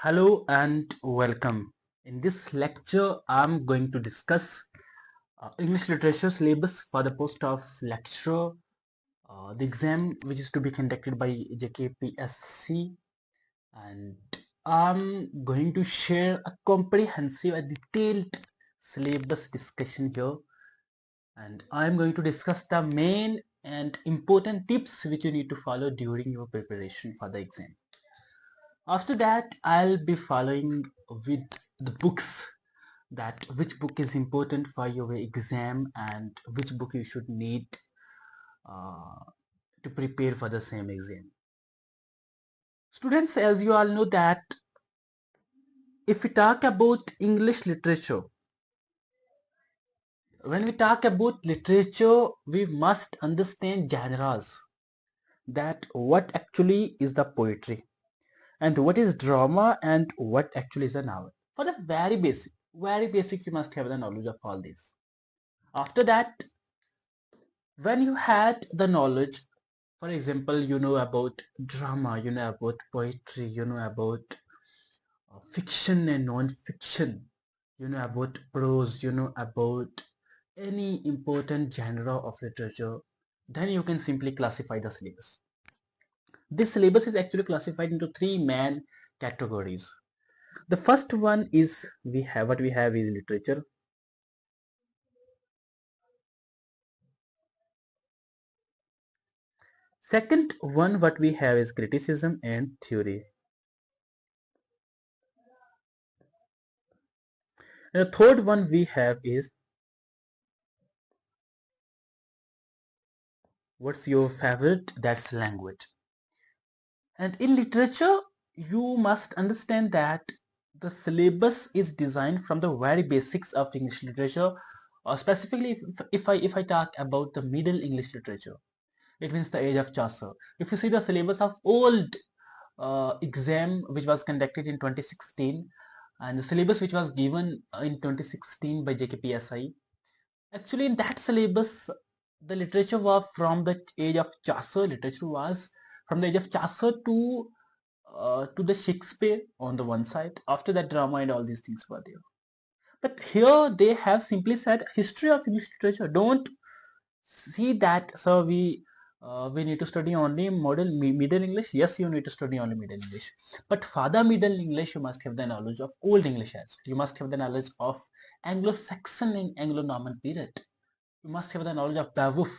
Hello and welcome. In this lecture, I'm going to discuss English literature syllabus for the post of lecturer, the exam which is to be conducted by JKPSC, and I'm going to share a comprehensive and detailed syllabus discussion here, and I'm going to discuss the main and important tips which you need to follow during your preparation for the exam. After that, I'll be following with the books, that which book is important for your exam and which book you should need uh, to prepare for the same exam. Students, as you all know that if we talk about English literature, when we talk about literature, we must understand genres, that what actually is the poetry and what is drama and what actually is a novel. For the very basic, you must have the knowledge of all this. After that, when you had the knowledge, for example, you know about drama, you know about poetry, you know about fiction and non-fiction, you know about prose, you know about any important genre of literature, then you can simply classify the syllabus. This syllabus is actually classified into three main categories. The first one is what we have is literature. Second one what we have is criticism and theory. And the third one we have is what's your favorite, that's language. And in literature, you must understand that the syllabus is designed from the very basics of English literature, or specifically if I talk about the Middle English literature, it means the age of Chaucer. If you see the syllabus of old exam which was conducted in 2016 and the syllabus which was given in 2016 by JKPSC, actually in that syllabus the literature was from the age of Chaucer. Literature was from the age of Chaucer to the Shakespeare on the one side. After that, drama and all these things were there. But here they have simply said history of English literature. Don't see that, so we need to study only Middle English. Yes, you need to study only Middle English. But for the Middle English, you must have the knowledge of Old English as well. You must have the knowledge of Anglo-Saxon and Anglo-Norman period. You must have the knowledge of Beowulf.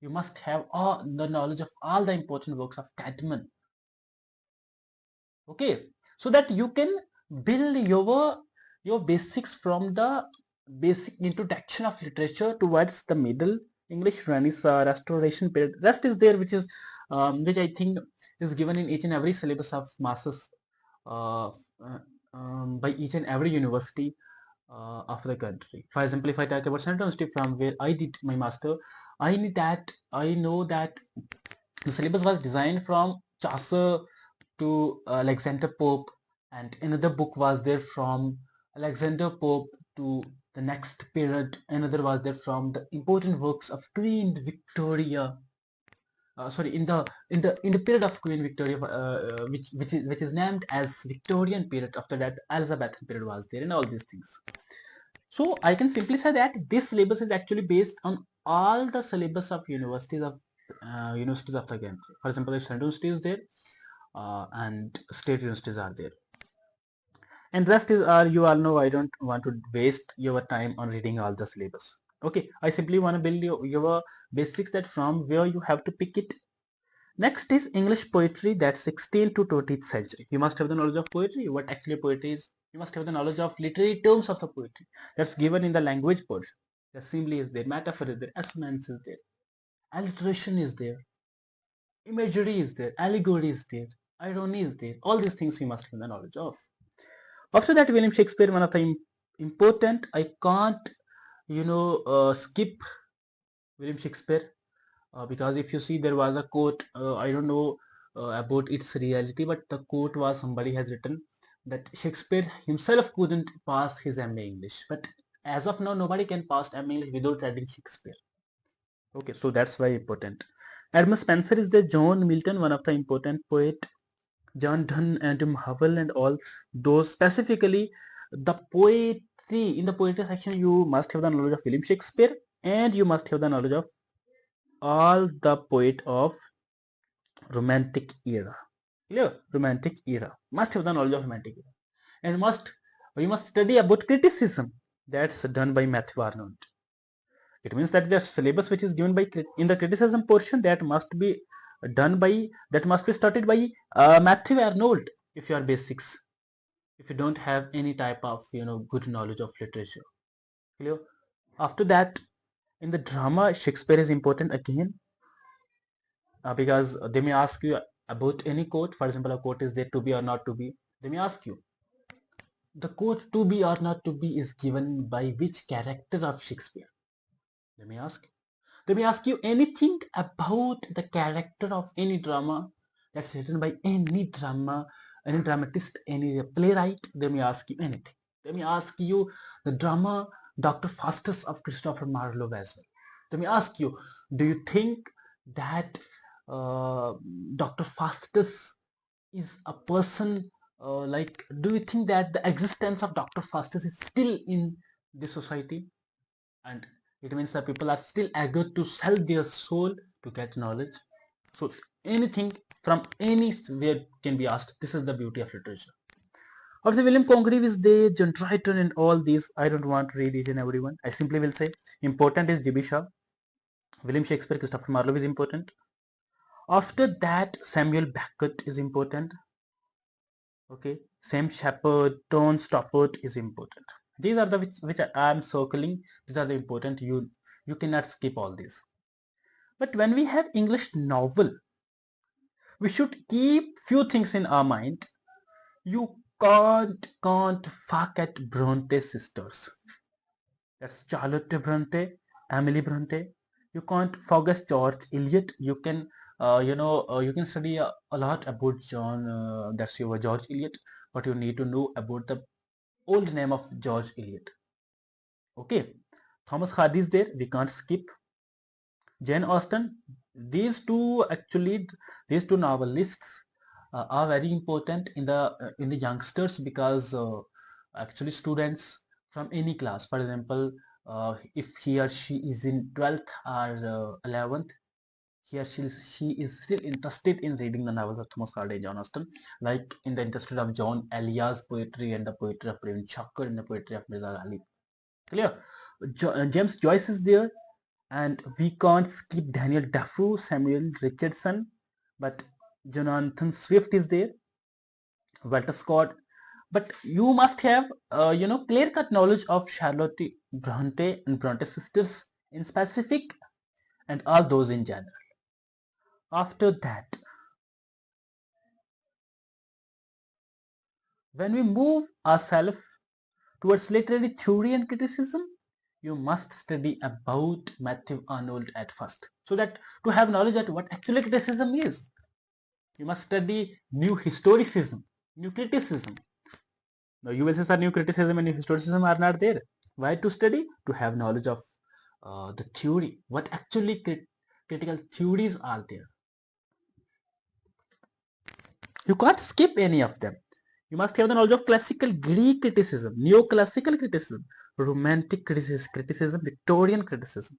You must have all the knowledge of all the important works of Cadman. Okay, so that you can build your basics from the basic introduction of literature towards the Middle English Restoration period. Rest is there, which I think is given in each and every syllabus of masters uh, by each and every university of the country. For example, if I talk about Central University from where I did my master, I know that the syllabus was designed from Chaucer to Alexander Pope, and another book was there from Alexander Pope to the next period. Another was there from the important works of Queen Victoria. Sorry, in the period of Queen Victoria, which is named as Victorian period. After that, Elizabethan period was there, and all these things. So I can simply say that this syllabus is actually based on all the syllabus of universities of the country. For example, the Central University is there, and state universities are there. And rest is you all know I don't want to waste your time on reading all the syllabus. Okay, I simply want to build your basics, that from where you have to pick it. Next is English poetry, that's 16th to 20th century. You must have the knowledge of poetry, what actually poetry is. You must have the knowledge of literary terms of the poetry. That's given in the language portion. The simile is there, metaphor is there, assonance is there, alliteration is there, imagery is there, allegory is there, irony is there. All these things we must have the knowledge of. After that, William Shakespeare, one of the important, I can't, skip William Shakespeare, because if you see there was a quote, I don't know about its reality, but the quote was somebody has written that Shakespeare himself couldn't pass his MA English, but as of now, nobody can pass MA English without reading Shakespeare. Okay, so that's very important. Edmund Spenser is the John Milton, one of the important poet. John Donne and Howell and all those. Specifically, the poetry, in the poetry section, you must have the knowledge of William Shakespeare, and you must have the knowledge of all the poet of Romantic era. Clear? Romantic era. Must have the knowledge of Romantic era. And you must study about criticism. That's done by Matthew Arnold. It means that the syllabus which is given by in the criticism portion, that must be started by Matthew Arnold. If you are basics, if you don't have any type of good knowledge of literature. Clear? After that, in the drama, Shakespeare is important again, because they may ask you about any quote. For example, a quote is there to be or not to be. They may ask you, the quote to be or not to be is given by which character of Shakespeare? They may ask. They may ask you anything about the character of any drama that's written by any dramatist, any playwright. They may ask you anything. They may ask you the drama Dr. Faustus of Christopher Marlowe as well. They may ask you, do you think that Dr. Faustus is a person, do you think that the existence of Dr. Faustus is still in the society? And it means that people are still eager to sell their soul to get knowledge. So anything from anywhere can be asked. This is the beauty of literature. Also, William Congreve is there, John Triton, and all these. I don't want to read each and every one. I simply will say important is G.B. Shaw, William Shakespeare, Christopher Marlowe is important. After that, Samuel Beckett is important. Okay, Sam Shepard, Tom Stoppard is important. These are the which I am circling. These are the important. You cannot skip all these. But when we have English novel, we should keep few things in our mind. You can't forget Bronte sisters. That's Charlotte Bronte, Emily Bronte. You can't forget George Eliot. You can you can study a lot about that's your George Eliot, but you need to know about the old name of George Eliot. Okay, Thomas Hardy is there. We can't skip. Jane Austen. These two novelists are very important in the youngsters, because actually students from any class, for example, if he or she is in 12th or 11th, she is still interested in reading the novels of Thomas Hardy and Jane Austen, like in the interested of John Elia's poetry and the poetry of Praveen Chakkar and the poetry of Mirza Ali. Clear? James Joyce is there, and we can't skip Daniel Defoe, Samuel Richardson, but Jonathan Swift is there, Walter Scott. But you must have clear-cut knowledge of Charlotte Bronte and Bronte sisters in specific, and all those in general. After that, when we move ourselves towards literary theory and criticism, you must study about Matthew Arnold at first, so that to have knowledge at what actually criticism is. You must study new historicism, new criticism. Now you will say, sir, new criticism and new historicism are not there. Why to study? To have knowledge of the theory, what actually critical theories are there. You can't skip any of them. You must have the knowledge of classical Greek criticism, neoclassical criticism, romantic criticism, Victorian criticism,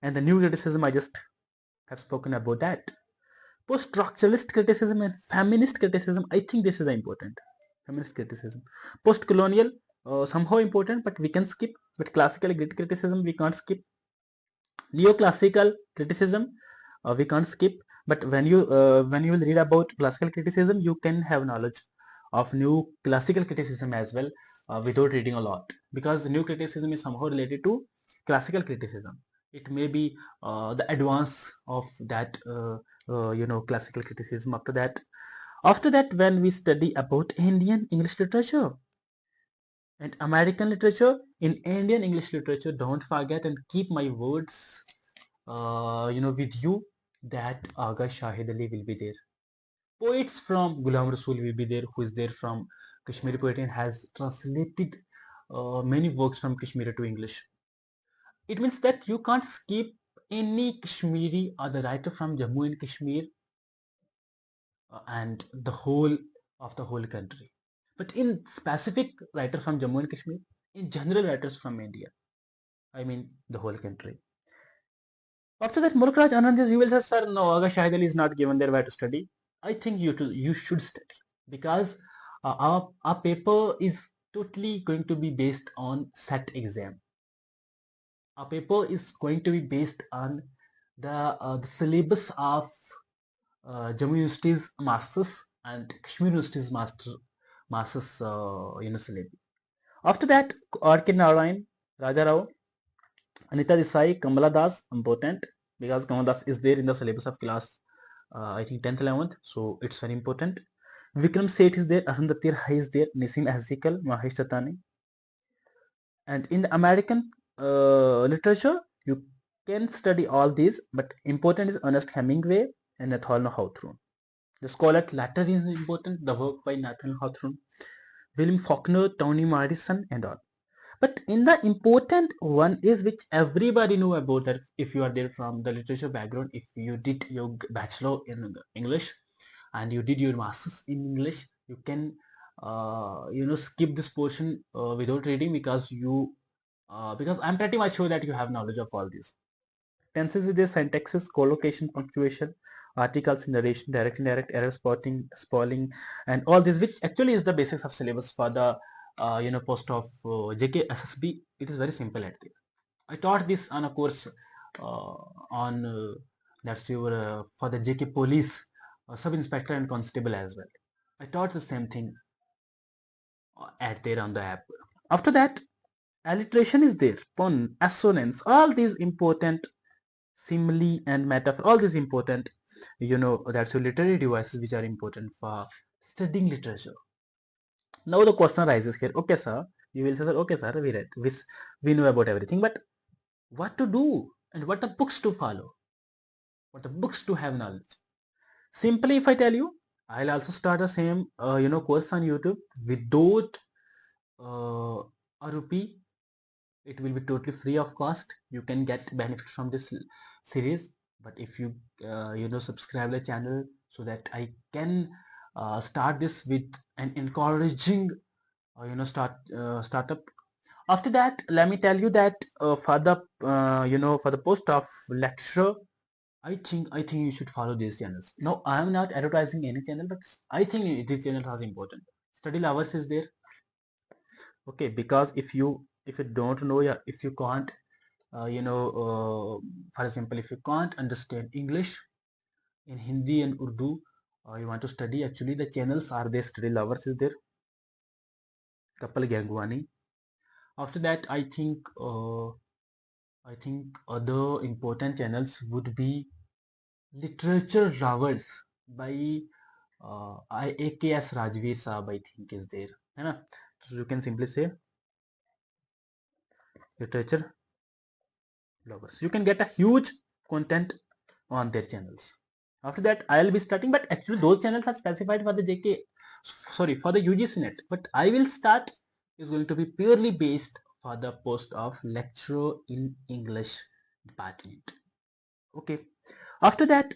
and the new criticism. I just have spoken about that. Post-structuralist criticism and feminist criticism. I think this is important. Feminist criticism. Post-colonial, somehow important, but we can skip. But classical Greek criticism we can't skip. Neoclassical criticism we can't skip. But when you will read about classical criticism, you can have knowledge of new classical criticism as well, without reading a lot, because new criticism is somehow related to classical criticism. It may be the advance of that classical criticism. After that, when we study about Indian English literature and American literature, in Indian English literature, don't forget and keep my words with you, that Aga Shahid Ali will be there. Poets from Ghulam Rasool will be there, who is there from Kashmiri poetry and has translated many works from Kashmiri to English. It means that you can't skip any Kashmiri or the writer from Jammu and Kashmir and the whole country. But in specific writers from Jammu and Kashmir, in general writers from India, I mean the whole country. After that, Mulkraj Anand, you will say, sir, no, Aga Shahid Ali is not given there where to study. I think you should study because our paper is totally going to be based on set exam. Our paper is going to be based on the syllabus of Jammu University's masters and Kashmir University's masters syllabus. After that, R.K. Narayan, Raja Rao, Anita Desai, Kamala Das, important because Kamala Das is there in the syllabus of class, I think 10th, 11th, so it's very important. Vikram Seth is there, Arundhati Rai is there, Nisim Ahzikal, Mahesh Tatani. And in the American literature, you can study all these, but important is Ernest Hemingway and Nathaniel Hawthorne. The Scarlet Letter is important, the work by Nathaniel Hawthorne, William Faulkner, Toni Morrison, and all. But in the important one is which everybody know about, that if you are there from the literature background, if you did your bachelor in English and you did your masters in English, you can skip this portion without reading because I'm pretty much sure that you have knowledge of all these. Tenses is there, syntaxes, collocation, punctuation, articles, narration, direct, indirect, error spotting, spelling, and all this, which actually is the basics of syllabus for the post of JKSSB. It is very simple at the. I taught this on a course on that's your for the JK Police Sub Inspector and Constable as well. I taught the same thing at there on the app. After that, alliteration is there, pun, assonance, all these important simile and metaphor, all these important, that's your literary devices which are important for studying literature. Now the question arises here, okay sir, you will say, sir, okay sir, we read, we know about everything, but what to do and what the books to follow, what the books to have knowledge? Simply, if I tell you, I'll also start the same course on YouTube without a rupee. It will be totally free of cost. You can get benefit from this series, but if you subscribe the channel so that I can start this with an encouraging startup. After that, let me tell you that for the post of lecturer, I think you should follow these channels. No, I am not advertising any channel, but I think this channel is important. Study lovers is there. Okay, because if you don't know, yeah, if you can't for example, if you can't understand English in Hindi and Urdu, you want to study, actually the channels are there. Study lovers is there, Kapil Gangwani. After that, I think other important channels would be literature lovers by AKS Rajveer Saab, I think is there, है ना? So you can simply say literature lovers. You can get a huge content on their channels. After that, I'll be starting, but actually those channels are specified for the for the UGC net. But I will start is going to be purely based for the post of lecturer in English department. Okay. After that,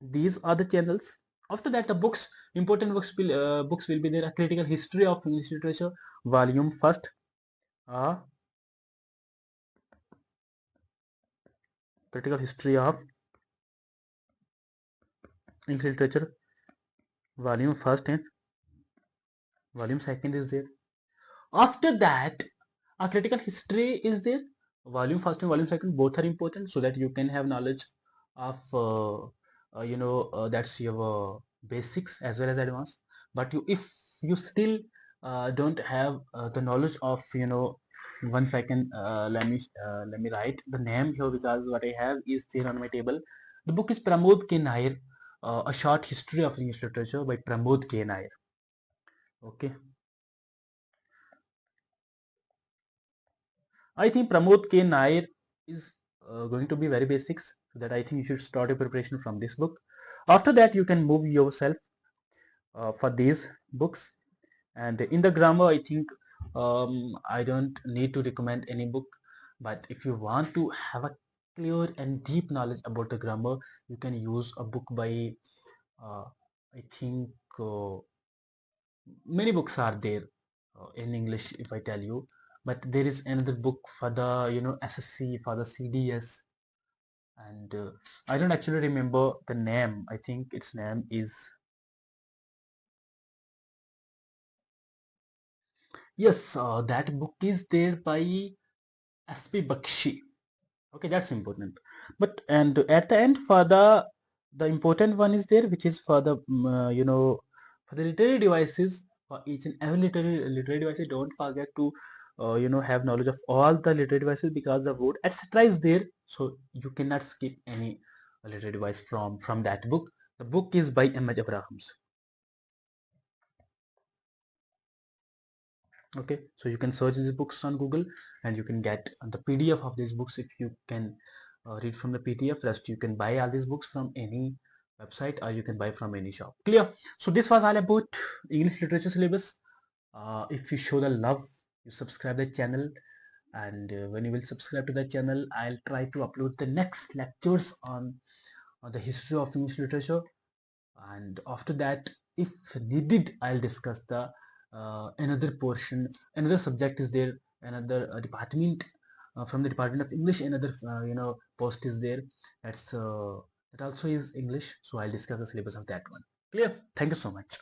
these are the channels. After that, the books, important books will be there. A Critical History of English Literature, volume first. Critical History of English Literature, volume first and volume second is there. After that, a critical history is there. Volume first and volume second both are important so that you can have knowledge of that's your basics as well as advanced. But if you still don't have the knowledge of 1 second, let me write the name here because what I have is there on my table. The book is Pramod K. Nair, A Short History of English Literature by Pramod K. Nair. Okay. I think Pramod K. Nair is going to be very basics, so that I think you should start your preparation from this book. After that, you can move yourself for these books. And in the grammar, I think I don't need to recommend any book. But if you want to have a clear and deep knowledge about the grammar, you can use a book by I think many books are there in English, if I tell you, but there is another book for the SSC, for the CDS, and I don't actually remember the name. I think its name is, yes, that book is there by SP Bakshi. Okay, that's important. But and at the end, for the important one is there, which is for the for the literary devices, for each and every literary devices. Don't forget to have knowledge of all the literary devices, because the word etc is there, so you cannot skip any literary device from that book. The book is by M. H. Abrahams. Okay, so you can search these books on Google, and you can get the PDF of these books. If you can read from the PDF, rest you can buy all these books from any website, or you can buy from any shop. Clear? So this was all about English literature syllabus. If you show the love, you subscribe the channel, and when you will subscribe to the channel, I'll try to upload the next lectures on the history of English literature, and after that, if needed, I'll discuss the another portion, another subject is there, another department, from the Department of English, another post is there, that's that also is English, so I'll discuss the syllabus of that one. Clear? Thank you so much.